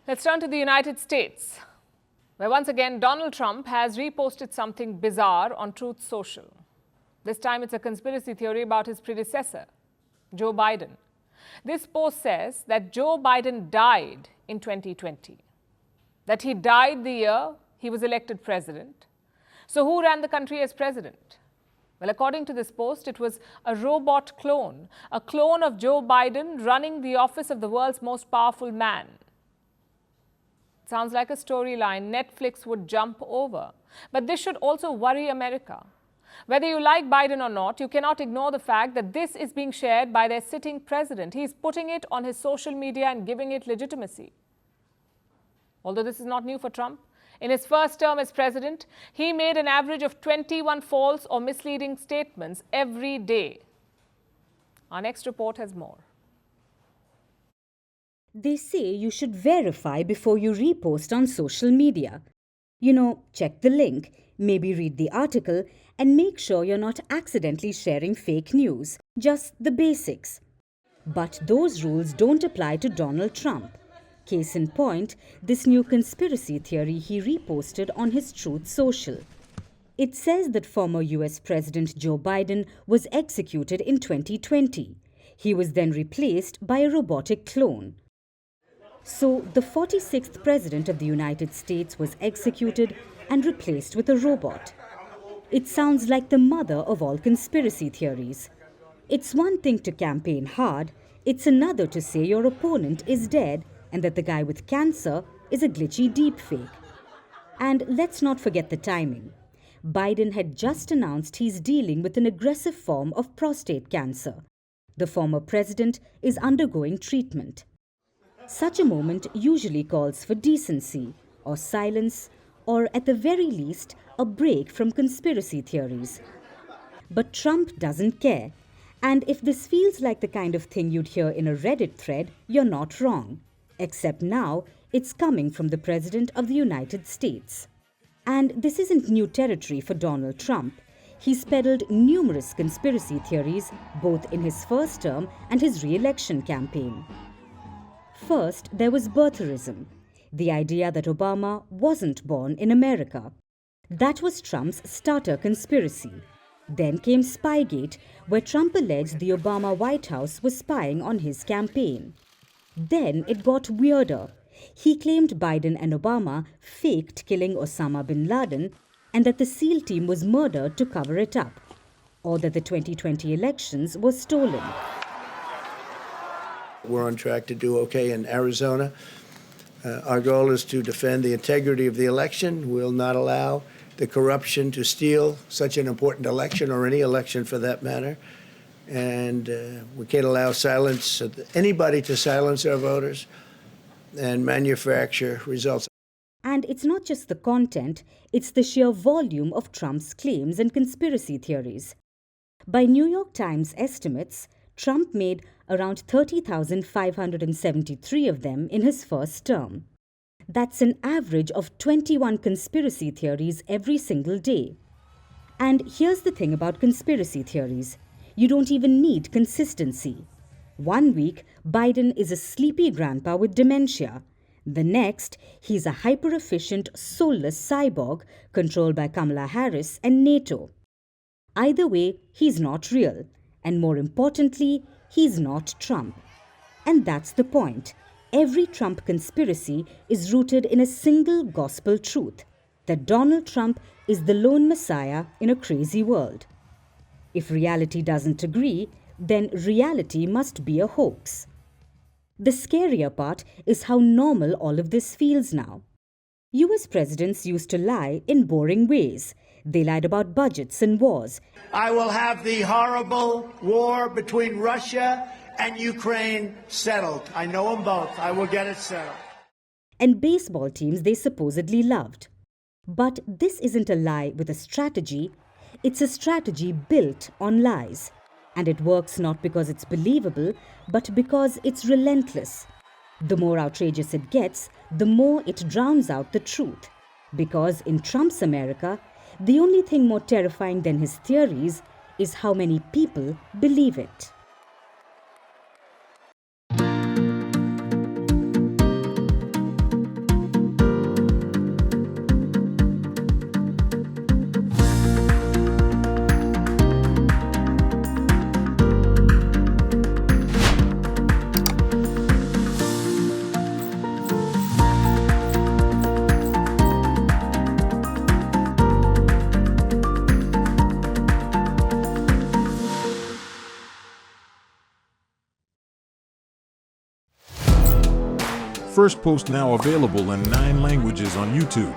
Let's turn to the United States, where once again Donald Trump has reposted something bizarre on Truth Social. This time it's a conspiracy theory about his predecessor, Joe Biden. This post says that Joe Biden died in 2020, that he died the year he was elected president. So who ran the country as president? Well, according to this post, it was a robot clone, a clone of Joe Biden running the office of the world's most powerful man. It sounds like a storyline Netflix would jump over. But this should also worry America. Whether you like Biden or not, you cannot ignore the fact that this is being shared by their sitting president. He's putting it on his social media and giving it legitimacy. Although this is not new for Trump, in his first term as president, he made an average of 21 false or misleading statements every day. Our next report has more. They say you should verify before you repost on social media. Check the link, maybe read the article, and make sure you're not accidentally sharing fake news. Just the basics. But those rules don't apply to Donald Trump. Case in point, this new conspiracy theory he reposted on his Truth Social. It says that former US President Joe Biden was executed in 2020. He was then replaced by a robotic clone. So, the 46th President of the United States was executed and replaced with a robot. It sounds like the mother of all conspiracy theories. It's one thing to campaign hard, it's another to say your opponent is dead and that the guy with cancer is a glitchy deepfake. And let's not forget the timing. Biden had just announced he's dealing with an aggressive form of prostate cancer. The former president is undergoing treatment. Such a moment usually calls for decency, or silence, or at the very least, a break from conspiracy theories. But Trump doesn't care. And if this feels like the kind of thing you'd hear in a Reddit thread, you're not wrong. Except now, it's coming from the President of the United States. And this isn't new territory for Donald Trump. He's peddled numerous conspiracy theories, both in his first term and his re-election campaign. First, there was birtherism, the idea that Obama wasn't born in America. That was Trump's starter conspiracy. Then came Spygate, where Trump alleged the Obama White House was spying on his campaign. Then it got weirder. He claimed Biden and Obama faked killing Osama bin Laden and that the SEAL team was murdered to cover it up, or that the 2020 elections were stolen. We're on track to do okay in Arizona. Our goal is to defend the integrity of the election. We'll not allow the corruption to steal such an important election, or any election for that matter. And we can't allow anybody to silence our voters and manufacture results. And it's not just the content, it's the sheer volume of Trump's claims and conspiracy theories. By New York Times estimates, Trump made around 30,573 of them in his first term. That's an average of 21 conspiracy theories every single day. And here's the thing about conspiracy theories. You don't even need consistency. One week, Biden is a sleepy grandpa with dementia. The next, he's a hyper-efficient, soulless cyborg controlled by Kamala Harris and NATO. Either way, he's not real. And more importantly, he's not Trump. And that's the point. Every Trump conspiracy is rooted in a single gospel truth, that Donald Trump is the lone messiah in a crazy world. If reality doesn't agree, then reality must be a hoax. The scarier part is how normal all of this feels now. US presidents used to lie in boring ways. They lied about budgets and wars. I will have the horrible war between Russia and Ukraine settled. I know them both. I will get it settled. And baseball teams they supposedly loved. But this isn't a lie with a strategy. It's a strategy built on lies. And it works not because it's believable, but because it's relentless. The more outrageous it gets, the more it drowns out the truth. Because in Trump's America, the only thing more terrifying than his theories is how many people believe it. Firstpost now available in 9 languages on YouTube.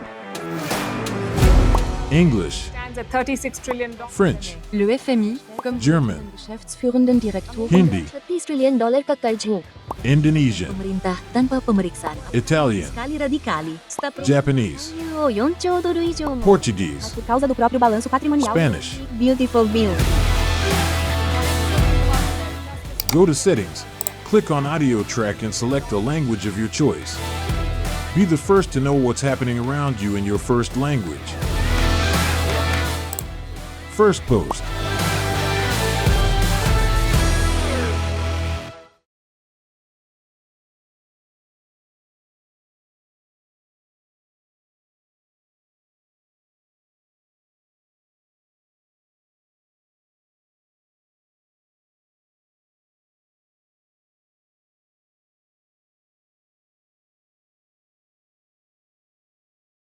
English, Stands at $36 trillion. French, Le FMI, comme German, Geschäftsführenden Direktor, Hindi, $30 trillion ka karj mo. Indonesian, Pemerintah tanpa pemeriksaan. Italian, Kali radikali. Japanese, 4 兆ドル以上も Portuguese, por causa do próprio balanço patrimonial. Spanish. Beautiful bill. Go to Settings, click on Audio Track and select a language of your choice. Be the first to know what's happening around you in your first language. Firstpost.